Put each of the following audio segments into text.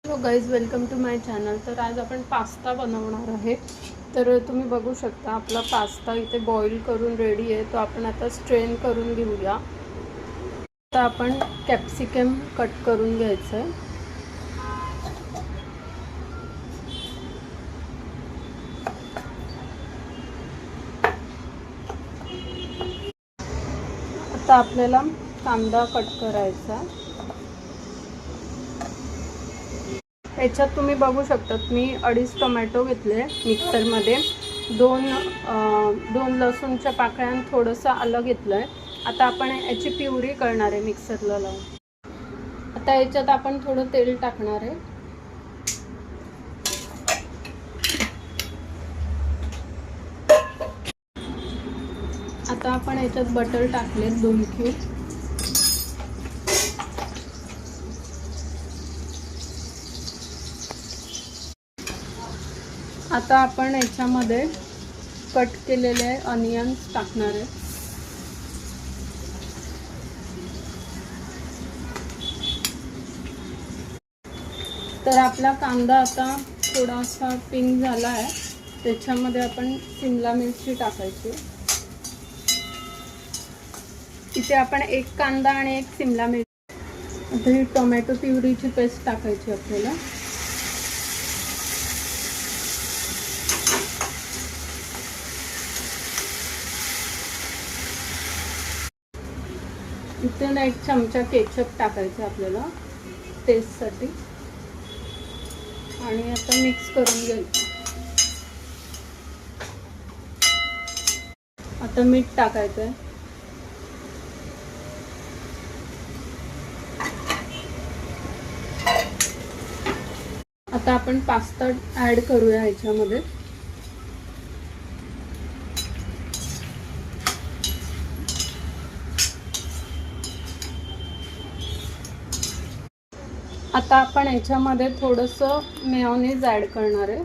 Hello guys, welcome to my channel. तर आज आपण पास्ता बनवणार आहे। तर तुम्ही बघू शकता आपला पास्ता इथे बॉईल करून रेडी आहे। तो आपण आता स्ट्रेन करून घेऊया। आता आपण कॅप्सिकम कट करून घ्यायचं आहे। आता आपल्याला कांदा कट करायचा। याच्यात तुम्ही बघू शकतात मी 2.5 टोमॅटो घेतले मिक्सरमध्ये, दोन लसूणच्या पाकळ्या आणि थोडंसं आलं घेतलं आहे। आता आपण याची प्युरी करणार आहे मिक्सरला लावून। आता याच्यात आपण थोडं तेल टाकणार आहे। आता आपण याच्यात बटर टाकले 2 क्यूब। आता आपण याच्यामध्ये कट केलेले अनियन्स टाकणार आहे। तर आपला कांदा आता थोडासा पिंक झाला आहे। त्याच्यामध्ये आपण शिमला मिरची टाकायची। इथे आपण 1 कांदा आणि 1 शिमला मिरची, आता ही टोमॅटो प्युरीची पेस्ट टाकायची आपल्याला। इथे 1 चमचा केचप टाकायचं आपल्याला टेस्टसाठी आणि आता मिक्स करून घ्यायचं। आता मीठ टाकायचं आहे। आता आपण पास्ता ॲड करूया ह्याच्यामध्ये। आता आपण याच्यामध्ये थोडंसं मेयोनीज ॲड करणार आहे।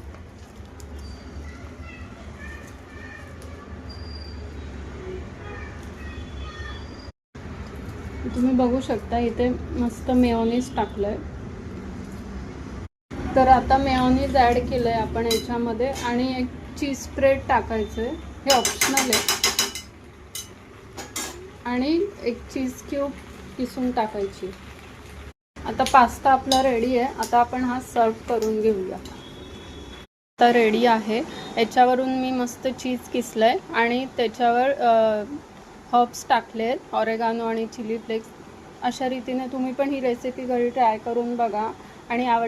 तुम्ही बघू शकता इथे मस्त मेयोनीज टाकलंय। तर आता मेयोनीज ॲड केलंय आपण याच्यामध्ये आणि 1 चीज स्प्रेड टाकायचं आहे, हे ऑप्शनल आहे। आणि 1 चीज क्यूब किसून टाकायची। आता पास्ता आपला रेडी आहे। आता आपण हा सर्व करून घेऊया। आता रेडी आहे। याच्यावरून मी मस्त चीज किसलंय आणि त्याच्यावर हर्ब्स टाकले, ऑरेगानो आणि चिली फ्लेक्स। अशा रीतीने तुम्ही पण ही रेसिपी घरी ट्राय करून बघा आणि आवड